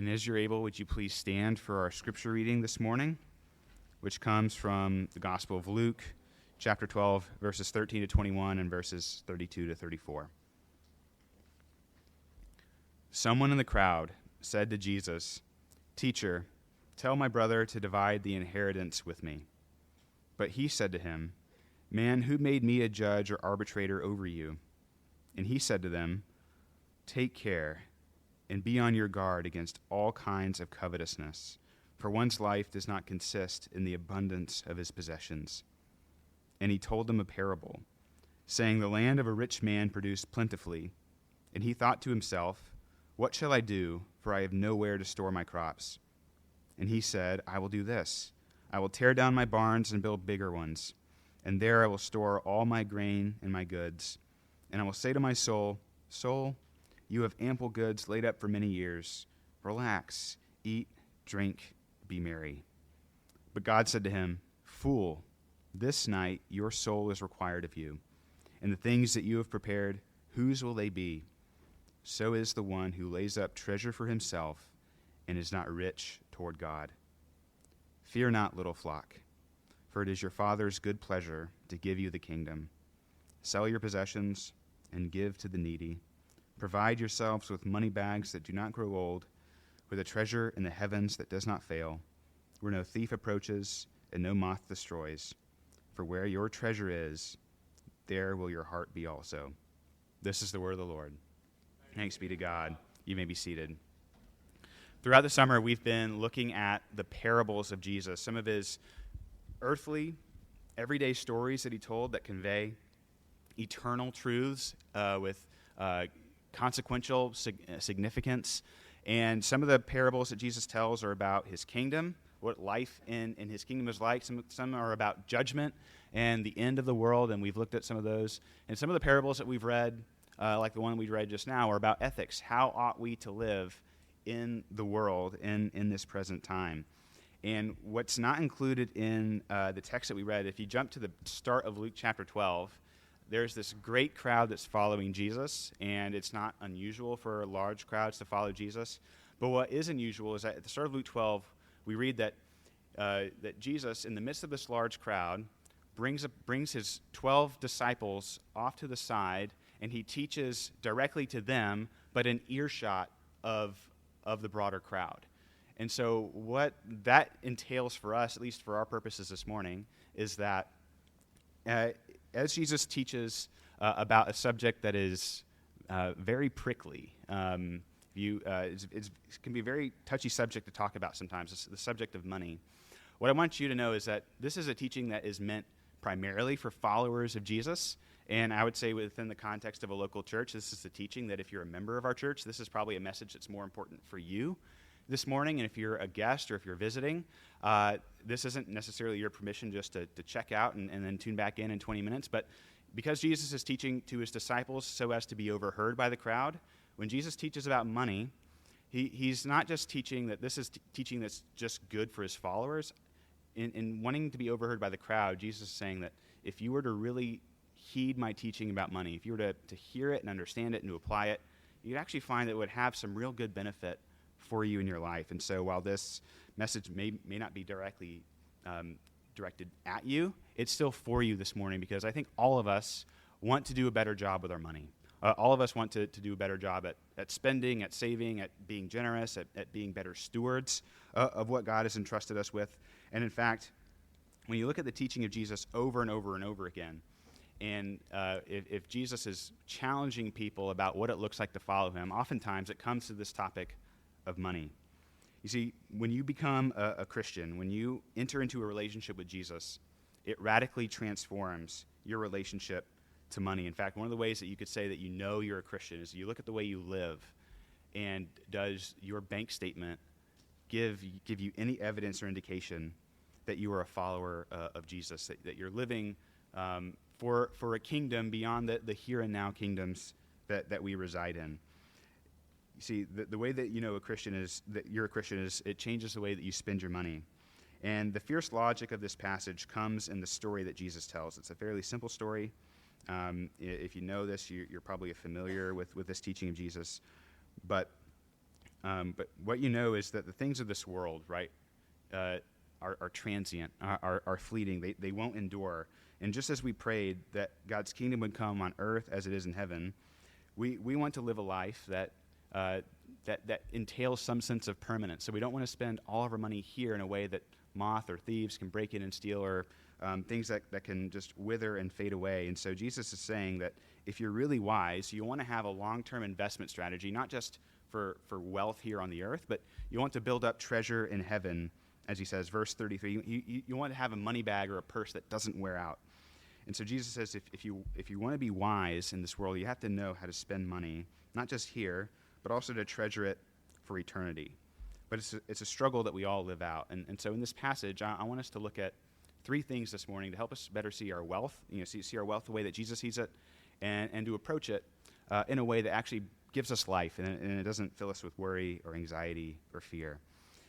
And as you're able, would you please stand for our scripture reading this morning, which comes from the Gospel of Luke, chapter 12, verses 13 to 21 and verses 32 to 34. Someone in the crowd said to Jesus, "Teacher, tell my brother to divide the inheritance with me." But he said to him, "Man, who made me a judge or arbitrator over you?" And he said to them, "Take care and be on your guard against all kinds of covetousness, for one's life does not consist in the abundance of his possessions." And he told them a parable, saying, "The land of a rich man produced plentifully, and he thought to himself, 'What shall I do, for I have nowhere to store my crops?' And he said, 'I will do this. I will tear down my barns and build bigger ones, and there I will store all my grain and my goods. And I will say to my soul, Soul, you have ample goods laid up for many years. Relax, eat, drink, be merry.' But God said to him, 'Fool, this night your soul is required of you, and the things that you have prepared, whose will they be? So is the one who lays up treasure for himself and is not rich toward God. Fear not, little flock, for it is your Father's good pleasure to give you the kingdom. Sell your possessions and give to the needy. Provide yourselves with money bags that do not grow old, with a treasure in the heavens that does not fail, where no thief approaches and no moth destroys. For where your treasure is, there will your heart be also." This is the word of the Lord. Thanks be to God. You may be seated. Throughout the summer, we've been looking at the parables of Jesus, some of his earthly, everyday stories that he told that convey eternal truths with consequential significance. And some of the parables that Jesus tells are about his kingdom, what life in his kingdom is like. Some are about judgment and the end of the world, and we've looked at some of those. And some of the parables that we've read, like the one we read just now, are about ethics. How ought we to live in the world in this present time? And what's not included in the text that we read, if you jump to the start of Luke chapter 12, there's this great crowd that's following Jesus, and it's not unusual for large crowds to follow Jesus. But what is unusual is that at the start of Luke 12, we read that Jesus, in the midst of this large crowd, brings his 12 disciples off to the side, and he teaches directly to them, but in earshot of the broader crowd. And so what that entails for us, at least for our purposes this morning, is that as Jesus teaches about a subject that is very prickly, it can be a very touchy subject to talk about sometimes, it's the subject of money. What I want you to know is that this is a teaching that is meant primarily for followers of Jesus, and I would say within the context of a local church, this is the teaching that if you're a member of our church, this is probably a message that's more important for you this morning. And if you're a guest or if you're visiting, this isn't necessarily your permission just to check out and then tune back in 20 minutes. But because Jesus is teaching to his disciples so as to be overheard by the crowd, when Jesus teaches about money, he's not just teaching that this is teaching that's just good for his followers. In wanting to be overheard by the crowd, Jesus is saying that if you were to really heed my teaching about money, if you were to hear it and understand it and to apply it, you'd actually find that it would have some real good benefit for you in your life. And so while this message may not be directly directed at you, it's still for you this morning, because I think all of us want to do a better job with our money. All of us want to do a better job at spending, at saving, at being generous, at being better stewards of what God has entrusted us with. And in fact, when you look at the teaching of Jesus over and over and over again, and if Jesus is challenging people about what it looks like to follow him, oftentimes it comes to this topic of money. You see, when you become a Christian, when you enter into a relationship with Jesus, it radically transforms your relationship to money. In fact, one of the ways that you could say that you know you're a Christian is you look at the way you live, and does your bank statement give you any evidence or indication that you are a follower of Jesus, that you're living for a kingdom beyond the here and now kingdoms that we reside in. You see, the way that you know that you're a Christian is it changes the way that you spend your money. And the fierce logic of this passage comes in the story that Jesus tells. It's a fairly simple story. If you know this, you're probably familiar with this teaching of Jesus. But But what you know is that the things of this world, right, are transient, are fleeting. They won't endure. And just as we prayed that God's kingdom would come on earth as it is in heaven, we want to live a life that entails some sense of permanence. So we don't want to spend all of our money here in a way that moth or thieves can break in and steal, or things that can just wither and fade away. And so Jesus is saying that if you're really wise, you want to have a long-term investment strategy, not just for wealth here on the earth, but you want to build up treasure in heaven, as he says, verse 33. You want to have a money bag or a purse that doesn't wear out. And so Jesus says if you want to be wise in this world, you have to know how to spend money, not just here, but also to treasure it for eternity. But it's a struggle that we all live out. And so in this passage, I want us to look at three things this morning to help us better see our wealth, see our wealth the way that Jesus sees it, and to approach it in a way that actually gives us life, and it doesn't fill us with worry or anxiety or fear.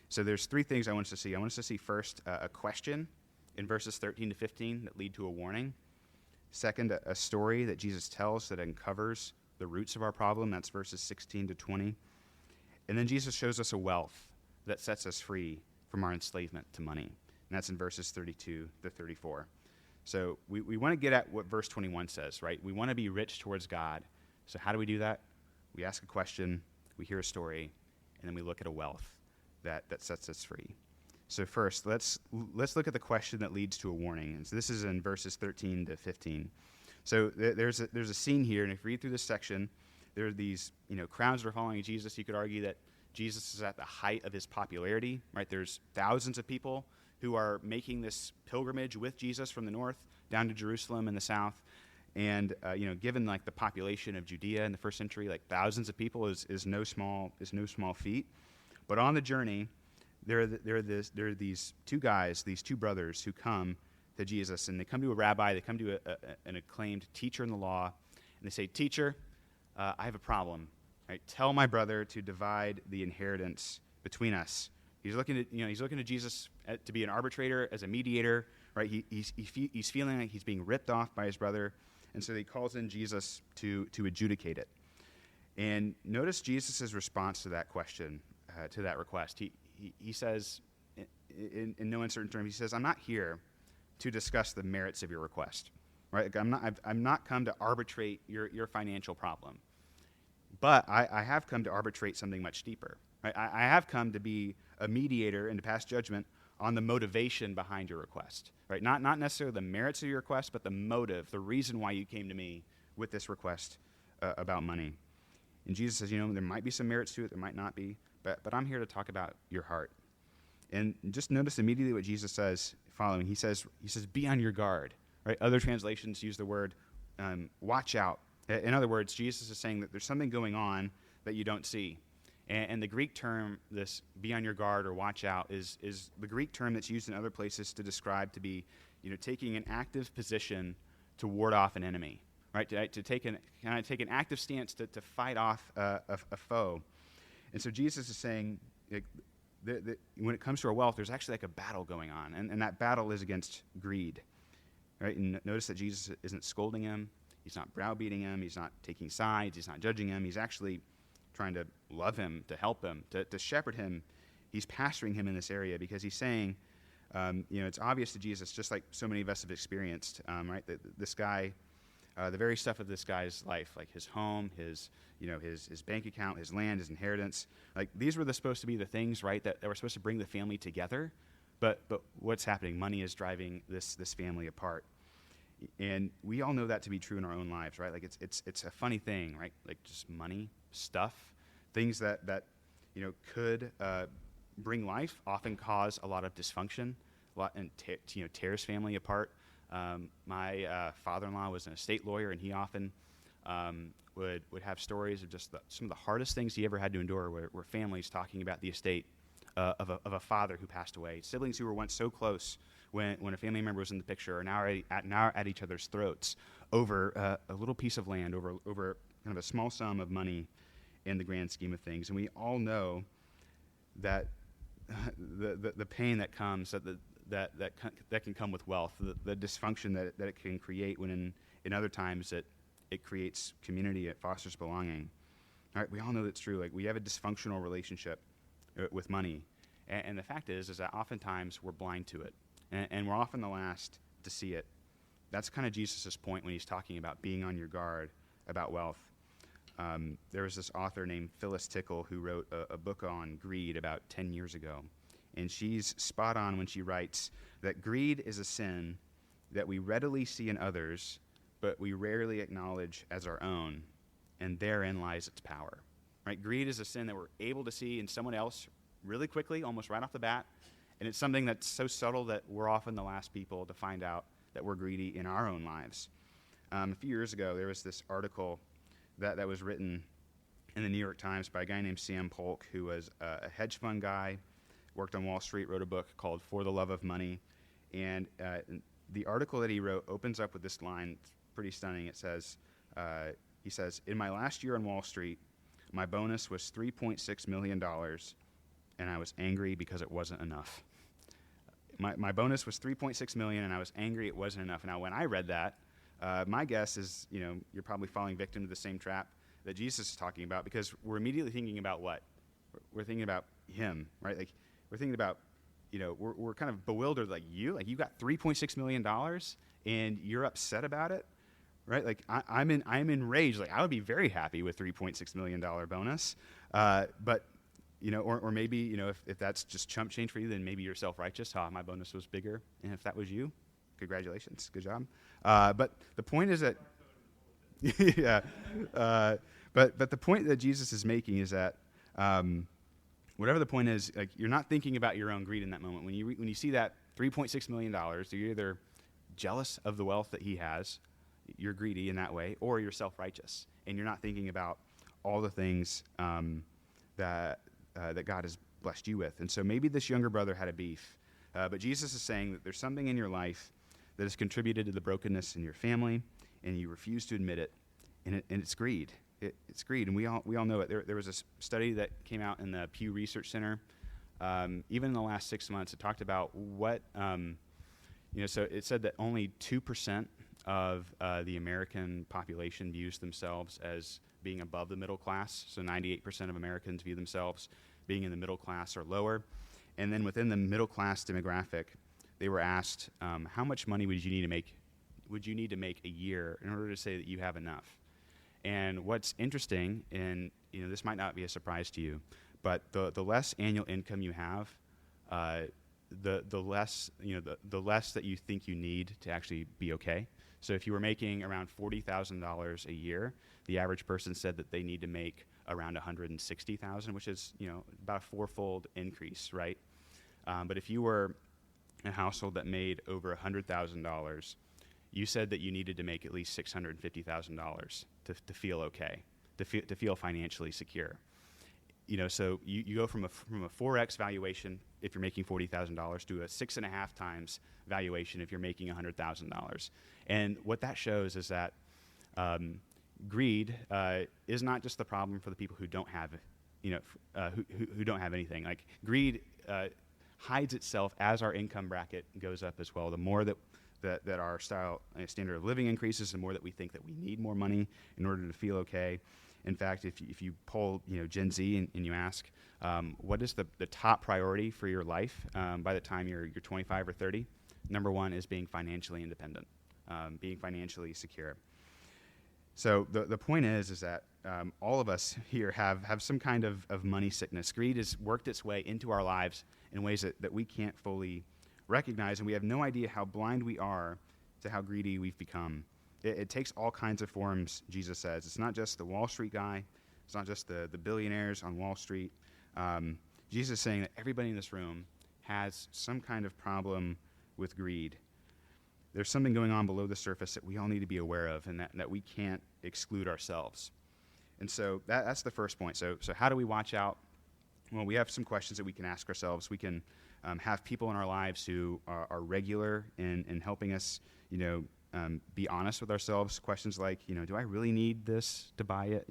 So there's three things I want us to see. I want us to see first a question in verses 13 to 15 that lead to a warning. Second, a story that Jesus tells that uncovers the roots of our problem. That's verses 16 to 20. And then Jesus shows us a wealth that sets us free from our enslavement to money. And that's in verses 32 to 34. So we want to get at what verse 21 says, right? We want to be rich towards God. So how do we do that? We ask a question, we hear a story, and then we look at a wealth that sets us free. So first, let's look at the question that leads to a warning. And so this is in verses 13 to 15. So there's a scene here, and if you read through this section, there are these crowds that are following Jesus. You could argue that Jesus is at the height of his popularity, right? There's thousands of people who are making this pilgrimage with Jesus from the north down to Jerusalem in the south. And given like the population of Judea in the first century, like thousands of people is no small feat. But on the journey, there are these two guys, these two brothers who come to Jesus, and they come to a rabbi, they come to an acclaimed teacher in the law, and they say, "Teacher, I have a problem. Right? Tell my brother to divide the inheritance between us." He's looking at Jesus to be an arbitrator, as a mediator, right? He's feeling like he's being ripped off by his brother, and so he calls in Jesus to adjudicate it. And notice Jesus' response to that question, to that request. He says, in no uncertain terms, he says, "I'm not here to discuss the merits of your request, right? I'm not come to arbitrate your financial problem, but I have come to arbitrate something much deeper. Right? I have come to be a mediator and to pass judgment on the motivation behind your request, right? Not necessarily the merits of your request, but the motive, the reason why you came to me with this request about money." And Jesus says, there might be some merits to it, there might not be, but I'm here to talk about your heart. And just notice immediately what Jesus says following. He says, "Be on your guard." Right? Other translations use the word watch out. In other words, Jesus is saying that there's something going on that you don't see. And the Greek term, this "be on your guard" or "watch out," is the Greek term that's used in other places to describe to be, taking an active position to ward off an enemy, right? To take an active stance to fight off a foe. And so Jesus is saying, when it comes to our wealth, there's actually like a battle going on, and that battle is against greed, right? And notice that Jesus isn't scolding him, he's not browbeating him, he's not taking sides, he's not judging him, he's actually trying to love him, to help him, to shepherd him. He's pastoring him in this area because he's saying, it's obvious to Jesus, just like so many of us have experienced, right? That this guy, the very stuff of this guy's life, like his home, his bank account, his land, his inheritance, like these were supposed to be the things, right, that were supposed to bring the family together. But what's happening? Money is driving this family apart. And we all know that to be true in our own lives, right? Like it's a funny thing, right? Like just money, stuff, things that could bring life often cause a lot of dysfunction, and tears family apart. My father-in-law was an estate lawyer, and he often would have stories of just some of the hardest things he ever had to endure, were families talking about the estate of a father who passed away, siblings who were once so close when a family member was in the picture are now at each other's throats over a little piece of land, over kind of a small sum of money in the grand scheme of things. And we all know that the pain that comes, that can come with wealth, the dysfunction that it can create when in other times it creates community, it fosters belonging. All right, we all know that's true. Like, we have a dysfunctional relationship with money. And the fact is that oftentimes we're blind to it. And we're often the last to see it. That's kind of Jesus' point when he's talking about being on your guard about wealth. There was this author named Phyllis Tickle who wrote a book on greed about 10 years ago. And she's spot on when she writes that greed is a sin that we readily see in others, but we rarely acknowledge as our own, and therein lies its power. Right? Greed is a sin that we're able to see in someone else really quickly, almost right off the bat, and it's something that's so subtle that we're often the last people to find out that we're greedy in our own lives. A few years ago, there was this article that was written in the New York Times by a guy named Sam Polk, who was a hedge fund guy, worked on Wall Street, wrote a book called For the Love of Money, and the article that he wrote opens up with this line. It's pretty stunning. It says, he says, "In my last year on Wall Street, my bonus was $3.6 million, and I was angry because it wasn't enough." My bonus was $3.6 million, and I was angry it wasn't enough. Now, when I read that, my guess is, you're probably falling victim to the same trap that Jesus is talking about, because we're immediately thinking about what? We're thinking about him, right? Like, we're thinking about, we're kind of bewildered, like you got $3.6 million and you're upset about it, right? Like, I'm enraged. Like, I would be very happy with $3.6 million bonus, but or maybe, if that's just chump change for you, then maybe you're self-righteous. My bonus was bigger, and if that was you, congratulations, good job. But the point is that, yeah. But the point that Jesus is making is that, whatever the point is, like, you're not thinking about your own greed in that moment. When you see that $3.6 million, you're either jealous of the wealth that he has, you're greedy in that way, or you're self-righteous, and you're not thinking about all the things that God has blessed you with. And so maybe this younger brother had a beef, but Jesus is saying that there's something in your life that has contributed to the brokenness in your family, and you refuse to admit it, and it's greed. It's greed, and we all know it. There was a study that came out in the Pew Research Center. Even in the last 6 months, it talked about what, so it said that only 2% of the American population views themselves as being above the middle class. So 98% of Americans view themselves being in the middle class or lower. And then within the middle class demographic, they were asked, how much money would you need to make a year in order to say that you have enough? And what's interesting, and this might not be a surprise to you, but the less annual income you have, the less the less that you think you need to actually be okay. So if you were making around $40,000 a year, the average person said that they need to make around $160,000, which is about a fourfold increase, right? But if you were a household that made over $100,000, you said that you needed to make at least $650,000 to feel okay, to feel financially secure. So you go from a 4x valuation if you're making $40,000 to a 6.5 times valuation if you're making $100,000. And what that shows is that greed is not just the problem for the people who don't have, who don't have anything. Like, greed hides itself as our income bracket goes up as well. The more that our standard of living increases, the more that we think that we need more money in order to feel okay. In fact, if you poll Gen Z and you ask what is the top priority for your life by the time you're 25 or 30, number one is being financially independent, being financially secure. So the point is that all of us here have some kind of money sickness. Greed has worked its way into our lives in ways that we can't fully recognize, and we have no idea how blind we are to how greedy we've become. It takes all kinds of forms, Jesus says. It's not just the Wall Street guy. It's not just the billionaires on Wall Street. Jesus is saying that everybody in this room has some kind of problem with greed. There's something going on below the surface that we all need to be aware of, and that we can't exclude ourselves. And so that's the first point. So how do we watch out? Well, we have some questions that we can ask ourselves. We can have people in our lives who are regular in helping us, be honest with ourselves. Questions like, do I really need this to buy it?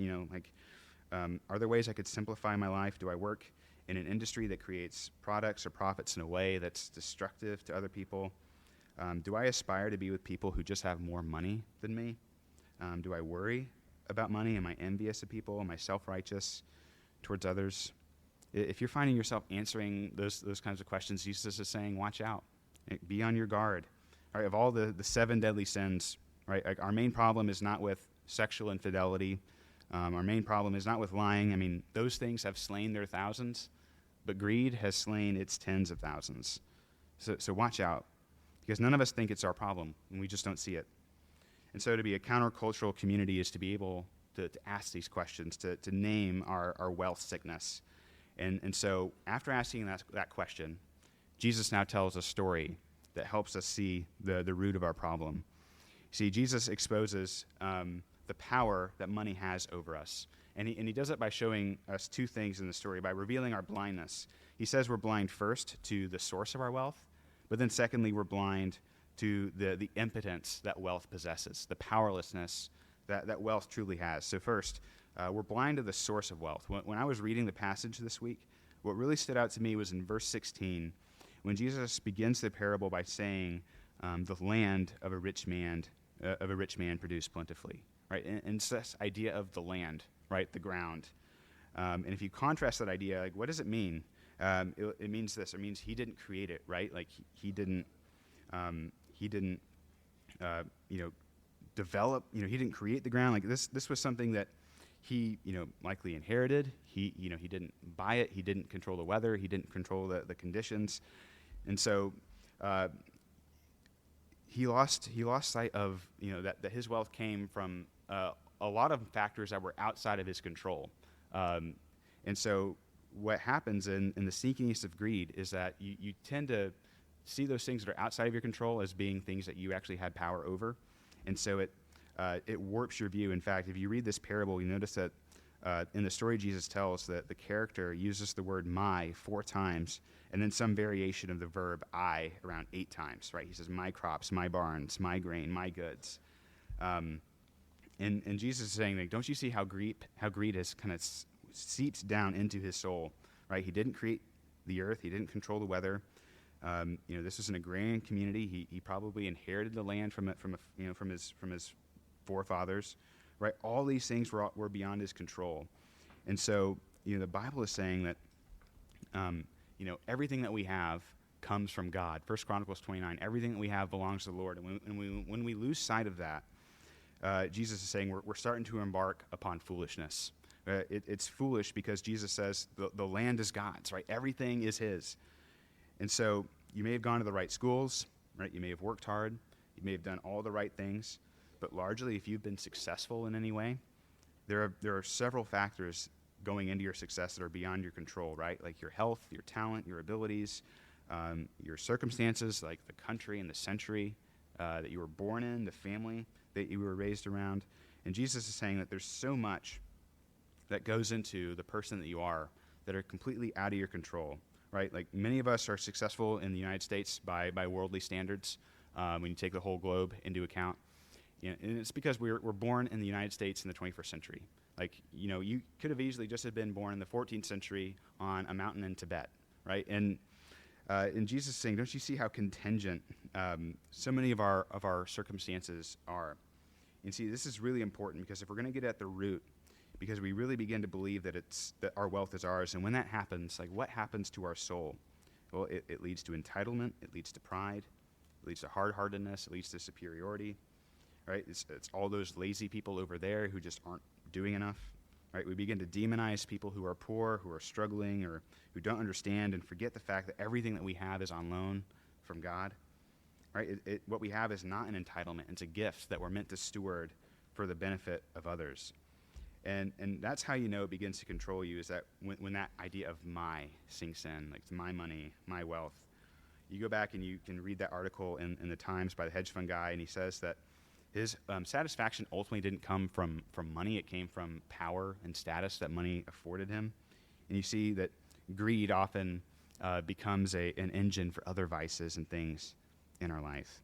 Are there ways I could simplify my life? Do I work in an industry that creates products or profits in a way that's destructive to other people? Do I aspire to be with people who just have more money than me? Do I worry about money? Am I envious of people? Am I self-righteous towards others? If you're finding yourself answering those kinds of questions, Jesus is saying, watch out. Be on your guard. All right, of all the 7 deadly sins, right, like our main problem is not with sexual infidelity. Our main problem is not with lying. I mean, those things have slain their thousands, but greed has slain its tens of thousands. So watch out, because none of us think it's our problem, and we just don't see it. And so to be a countercultural community is to be able to ask these questions, to name our wealth sickness. And so after asking that question, Jesus now tells a story that helps us see the root of our problem. See, Jesus exposes the power that money has over us. And he does it by showing us 2 things in the story, by revealing our blindness. He says we're blind first to the source of our wealth, but then secondly, we're blind to the impotence that wealth possesses, the powerlessness that wealth truly has. So first, we're blind to the source of wealth. When I was reading the passage this week, what really stood out to me was in verse 16, when Jesus begins the parable by saying, the land of a rich man produced plentifully, right? And it's this idea of the land, right, the ground. And if you contrast that idea, like, what does it mean? It means this. It means he didn't create it, right? Like he didn't develop. He didn't create the ground. Like this was something that he, likely inherited. He didn't buy it. He didn't control the weather. He didn't control the conditions, and so he lost sight of that his wealth came from a lot of factors that were outside of his control, and so what happens in the sneakiness of greed is that you tend to see those things that are outside of your control as being things that you actually had power over, and so it warps your view. In fact, if you read this parable, you notice that in the story Jesus tells that the character uses the word my 4 times, and then some variation of the verb I around 8 times, right? He says, my crops, my barns, my grain, my goods. And Jesus is saying, like, don't you see how greed has kind of seeps down into his soul, right? He didn't create the earth. He didn't control the weather. This was an agrarian community. He probably inherited the land from his forefathers, right? All these things were beyond his control. And so, the Bible is saying that, everything that we have comes from God. 1 Chronicles 29, everything that we have belongs to the Lord. And when we lose sight of that, Jesus is saying we're starting to embark upon foolishness. It's foolish because Jesus says the land is God's, right? Everything is his. And so you may have gone to the right schools, right? You may have worked hard. You may have done all the right things. But largely, if you've been successful in any way, there are several factors going into your success that are beyond your control, right? Like your health, your talent, your abilities, your circumstances, like the country and the century that you were born in, the family that you were raised around. And Jesus is saying that there's so much that goes into the person that you are that are completely out of your control, right? Like many of us are successful in the United States by worldly standards when you take the whole globe into account. And it's because we're born in the United States in the 21st century. Like, you could have easily just have been born in the 14th century on a mountain in Tibet, right? And Jesus is saying, don't you see how contingent so many of our circumstances are? And see, this is really important because if we're going to get at the root, because we really begin to believe that our wealth is ours, and when that happens, like what happens to our soul? Well, it leads to entitlement, it leads to pride, it leads to hard-heartedness, it leads to superiority, right? It's all those lazy people over there who just aren't doing enough, right? We begin to demonize people who are poor, who are struggling, or who don't understand and forget the fact that everything that we have is on loan from God, right? What we have is not an entitlement. It's a gift that we're meant to steward for the benefit of others. And that's how it begins to control you, is that when that idea of my sinks in, like it's my money, my wealth. You go back and you can read that article in the Times by the hedge fund guy, and he says that his satisfaction ultimately didn't come from money. It came from power and status that money afforded him. And you see that greed often becomes an engine for other vices and things in our life.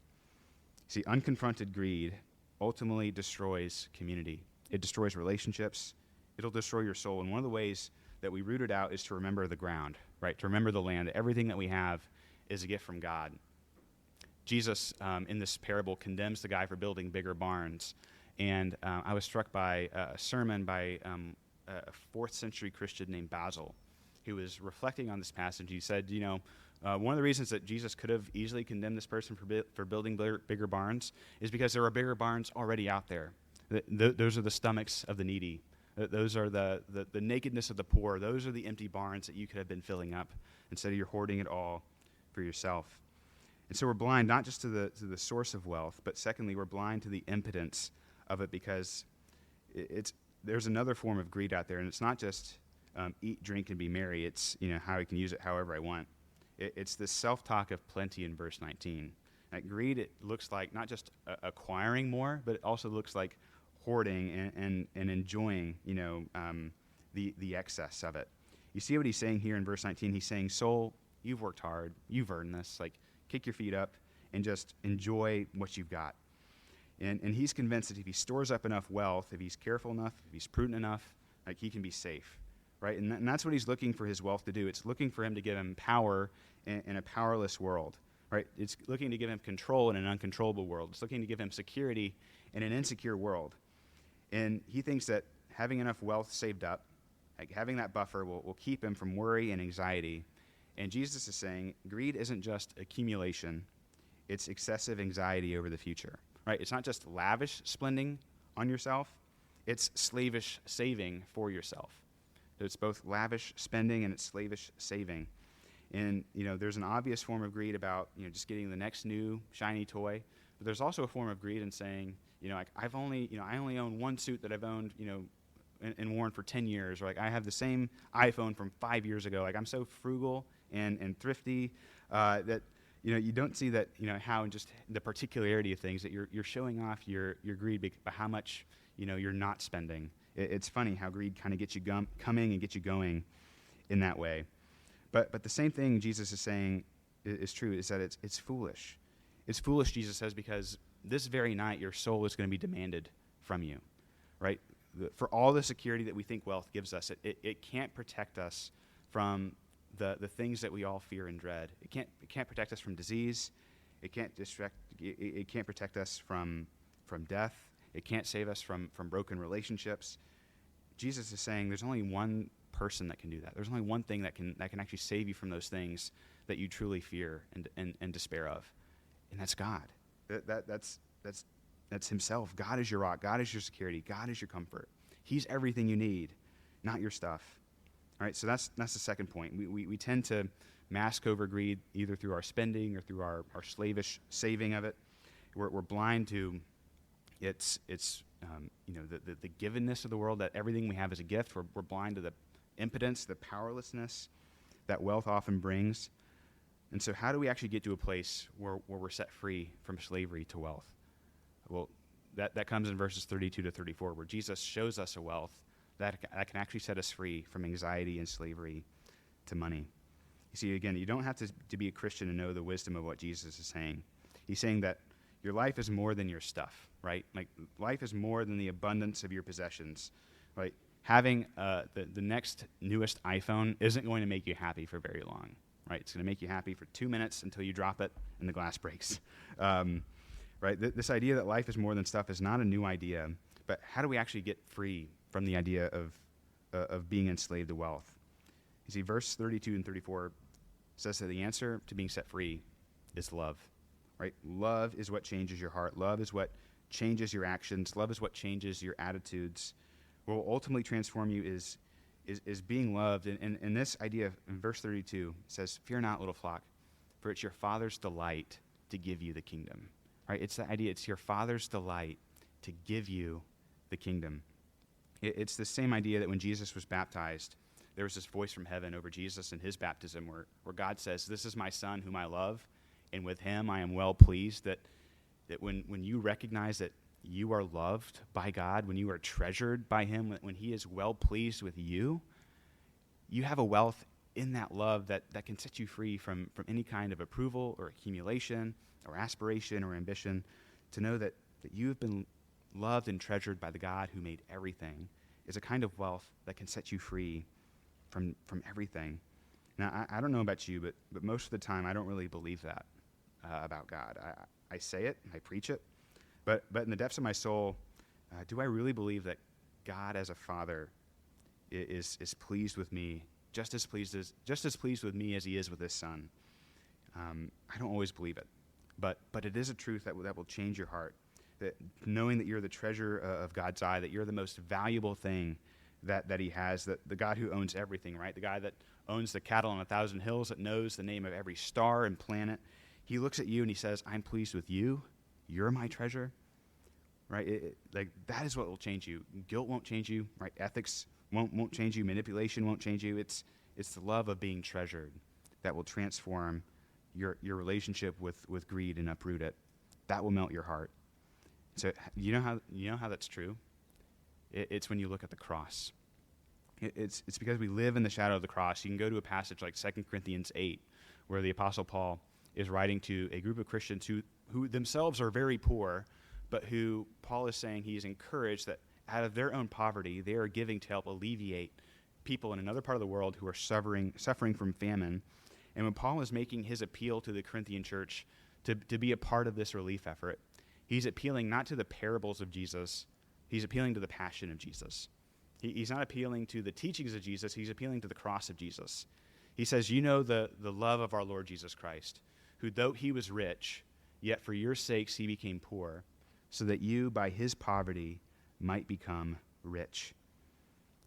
See, unconfronted greed ultimately destroys community. It destroys relationships. It'll destroy your soul. And one of the ways that we root it out is to remember the ground, right? To remember the land. Everything that we have is a gift from God. Jesus, in this parable, condemns the guy for building bigger barns. And I was struck by a sermon by a 4th century Christian named Basil, who was reflecting on this passage. He said, one of the reasons that Jesus could have easily condemned this person for building bigger barns is because there are bigger barns already out there. Those are the stomachs of the needy. Those are the nakedness of the poor. Those are the empty barns that you could have been filling up instead of you're hoarding it all for yourself. And so we're blind not just to the source of wealth, but secondly, we're blind to the impotence of it, because there's another form of greed out there, and it's not just eat, drink, and be merry. It's how I can use it however I want. It's this self-talk of plenty in verse 19. Greed, it looks like not just acquiring more, but it also looks like hoarding and enjoying the excess of it. You see what he's saying here in verse 19? He's saying, soul, you've worked hard, you've earned this. Like, kick your feet up and just enjoy what you've got. And he's convinced that if he stores up enough wealth, if he's careful enough, if he's prudent enough, like, he can be safe, right? And that's what he's looking for his wealth to do. It's looking for him to give him power in a powerless world, right? It's looking to give him control in an uncontrollable world. It's looking to give him security in an insecure world. And he thinks that having enough wealth saved up, like having that buffer, will keep him from worry and anxiety. And Jesus is saying greed isn't just accumulation, it's excessive anxiety over the future, right? It's not just lavish spending on yourself, it's slavish saving for yourself. So it's both lavish spending and it's slavish saving. And, there's an obvious form of greed about, just getting the next new shiny toy, but there's also a form of greed in saying, I only own one suit that I've owned, and worn for 10 years, or like I have the same iPhone from 5 years ago. Like, I'm so frugal and thrifty that you don't see that how in just the particularity of things that you're showing off your greed by how much you're not spending. It's funny how greed kind of gets you coming and gets you going in that way. But the same thing Jesus is saying is true, is that it's foolish. It's foolish, Jesus says, because this very night your soul is going to be demanded from you, right? For all the security that we think wealth gives us, it can't protect us from the things that we all fear and dread. It can't protect us from disease. It can't protect us from death. It can't save us from broken relationships. Jesus is saying there's only one person that can do that. There's only one thing that can actually save you from those things that you truly fear and despair of, and that's God. That's himself. God is your rock. God is your security. God is your comfort. He's everything you need, not your stuff. All right, so that's the second point. We tend to mask over greed either through our spending or through our slavish saving of it. We're blind to its the givenness of the world, that everything we have is a gift. We're blind to the impotence, the powerlessness that wealth often brings. And so how do we actually get to a place where we're set free from slavery to wealth? Well, that comes in verses 32 to 34, where Jesus shows us a wealth that can actually set us free from anxiety and slavery to money. You see, again, you don't have to be a Christian to know the wisdom of what Jesus is saying. He's saying that your life is more than your stuff, right? Like, life is more than the abundance of your possessions, right? Having the next newest iPhone isn't going to make you happy for very long, right? It's going to make you happy for 2 minutes until you drop it and the glass breaks. Right? This idea that life is more than stuff is not a new idea, but how do we actually get free from the idea of being enslaved to wealth? You see, verse 32 and 34 says that the answer to being set free is love, right? Love is what changes your heart. Love is what changes your actions. Love is what changes your attitudes. What will ultimately transform you is being loved. And this idea in verse 32 says, "Fear not, little flock, for it's your Father's delight to give you the kingdom." Right? It's the idea, it's your Father's delight to give you the kingdom. It's the same idea that when Jesus was baptized, there was this voice from heaven over Jesus and his baptism where God says, "This is my Son whom I love, and with him I am well pleased." That when you recognize that you are loved by God, when you are treasured by him, when he is well pleased with you, you have a wealth in that love that can set you free from any kind of approval or accumulation or aspiration or ambition, to know that you have been loved and treasured by the God who made everything is a kind of wealth that can set you free from everything. Now, I don't know about you, but most of the time I don't really believe that about God. I say it, and I preach it, but in the depths of my soul, Do I really believe that God as a father is pleased with me, just as pleased with me as he is with his son? I don't always believe it, but it is a truth that will change your heart. That knowing that you're the treasure of God's eye, that you're the most valuable thing that he has, that the God who owns everything, right? The guy that owns the cattle on 1,000 hills, that knows the name of every star and planet. He looks at you and he says, I'm pleased with you. You're my treasure, right? Like that is what will change you. Guilt won't change you, right? Ethics won't change you. Manipulation won't change you. It's the love of being treasured that will transform your relationship with greed and uproot it. That will melt your heart. So you know how that's true? It's when you look at the cross. It's because we live in the shadow of the cross. You can go to a passage like 2 Corinthians 8, where the Apostle Paul is writing to a group of Christians who themselves are very poor, but who Paul is saying he is encouraged that out of their own poverty, they are giving to help alleviate people in another part of the world who are suffering from famine. And when Paul is making his appeal to the Corinthian church to be a part of this relief effort, he's appealing not to the parables of Jesus, he's appealing to the passion of Jesus. He's not appealing to the teachings of Jesus, he's appealing to the cross of Jesus. He says, you know the love of our Lord Jesus Christ, who though he was rich, yet for your sakes he became poor, so that you by his poverty might become rich.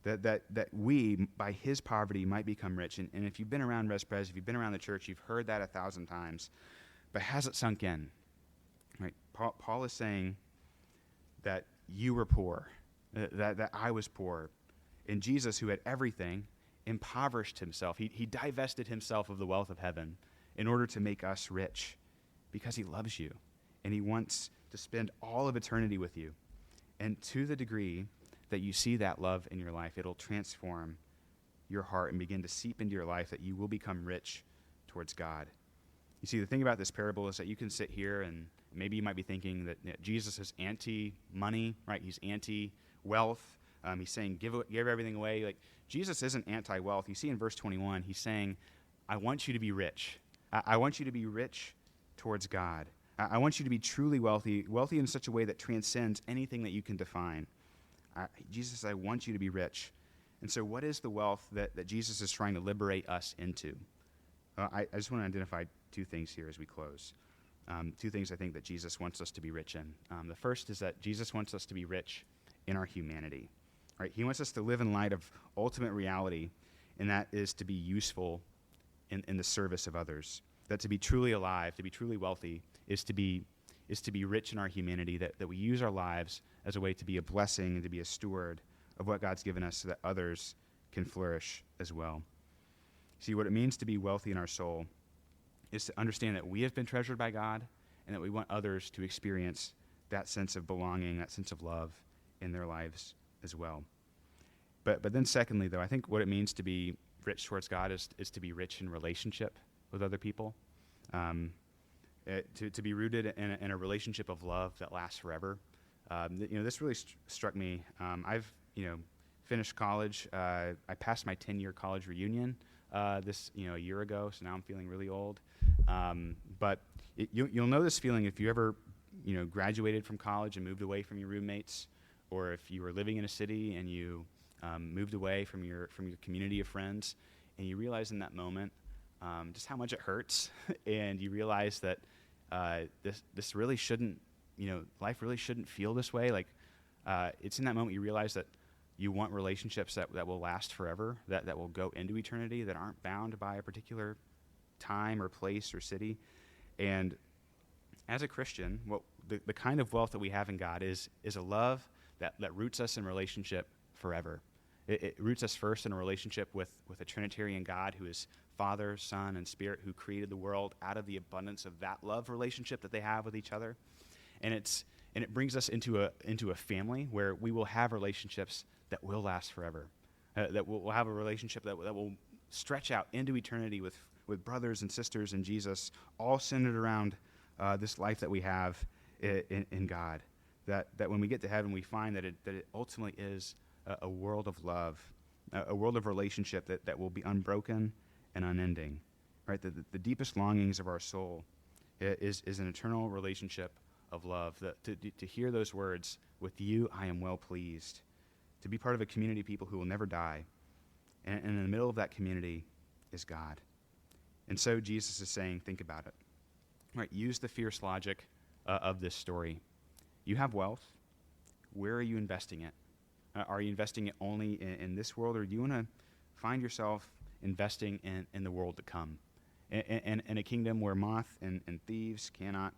That we, by his poverty, might become rich. And if you've been around Res Pres, if you've been around the church, you've heard that 1,000 times. But has it sunk in? Right? Paul is saying that you were poor, that I was poor. And Jesus, who had everything, impoverished himself. He divested himself of the wealth of heaven in order to make us rich because he loves you. And he wants to spend all of eternity with you. And to the degree that you see that love in your life, it'll transform your heart and begin to seep into your life, that you will become rich towards God. You see, the thing about this parable is that you can sit here and maybe you might be thinking that Jesus is anti-money, right? He's anti-wealth. He's saying give everything away. Like Jesus isn't anti-wealth. You see in verse 21, he's saying, I want you to be rich. I want you to be rich towards God. I want you to be truly wealthy in such a way that transcends anything that you can define. Jesus, I want you to be rich. And so what is the wealth that Jesus is trying to liberate us into? I just want to identify two things here as we close. Two things I think that Jesus wants us to be rich in. The first is that Jesus wants us to be rich in our humanity. Right? He wants us to live in light of ultimate reality, and that is to be useful in the service of others. That to be truly alive, to be truly wealthy, is to be rich in our humanity, that we use our lives as a way to be a blessing and to be a steward of what God's given us so that others can flourish as well. See, what it means to be wealthy in our soul is to understand that we have been treasured by God and that we want others to experience that sense of belonging, that sense of love in their lives as well. But then secondly, though, I think what it means to be rich towards God is to be rich in relationship with other people. To be rooted in a relationship of love that lasts forever. This really struck me. I've finished college. I passed my 10-year college reunion a year ago, so now I'm feeling really old. But you'll know this feeling if you ever graduated from college and moved away from your roommates, or if you were living in a city and you moved away from your community of friends, and you realize in that moment just how much it hurts, and you realize that this really shouldn't, life really shouldn't feel this way. Like it's in that moment you realize that you want relationships that will last forever, that will go into eternity, that aren't bound by a particular time or place or city. And as a Christian, the kind of wealth that we have in God is a love that roots us in relationship forever. It roots us first in a relationship with a Trinitarian God who is Father, Son, and Spirit, who created the world out of the abundance of that love relationship that they have with each other. And it brings us into a family where we will have relationships that will last forever, that we'll have a relationship that will stretch out into eternity with brothers and sisters in Jesus, all centered around this life that we have in God. That when we get to heaven, we find that it ultimately is a world of love, a world of relationship that will be unbroken and unending. Right? The deepest longings of our soul is an eternal relationship of love, to hear those words, with you I am well pleased, to be part of a community of people who will never die. And in the middle of that community is God. And so Jesus is saying, think about it. Right, use the fierce logic of this story. You have wealth. Where are you investing it? Are you investing it only in this world, or do you want to find yourself investing in the world to come? In a kingdom where moth and thieves cannot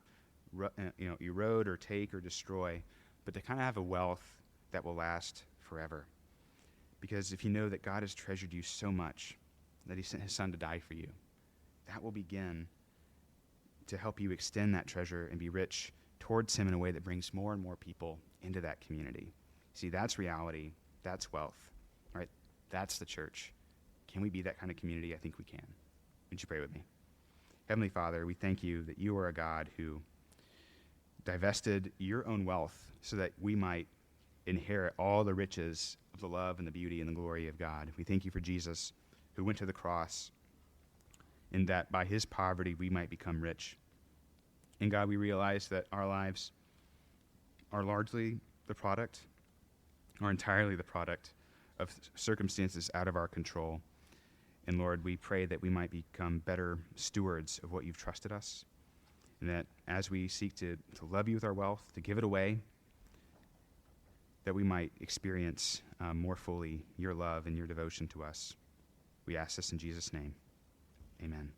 erode or take or destroy, but to kind of have a wealth that will last forever. Because if you know that God has treasured you so much that he sent his son to die for you, that will begin to help you extend that treasure and be rich towards him in a way that brings more and more people into that community. See, that's reality. That's wealth, right? That's the church. Can we be that kind of community? I think we can. Would you pray with me? Heavenly Father, we thank you that you are a God who divested your own wealth so that we might inherit all the riches of the love and the beauty and the glory of God. We thank you for Jesus, who went to the cross, and that by his poverty we might become rich. And God, we realize that our lives are largely the product, or entirely the product, of circumstances out of our control. And Lord, we pray that we might become better stewards of what you've trusted us, and that as we seek to love you with our wealth, to give it away, that we might experience more fully your love and your devotion to us. We ask this in Jesus' name. Amen.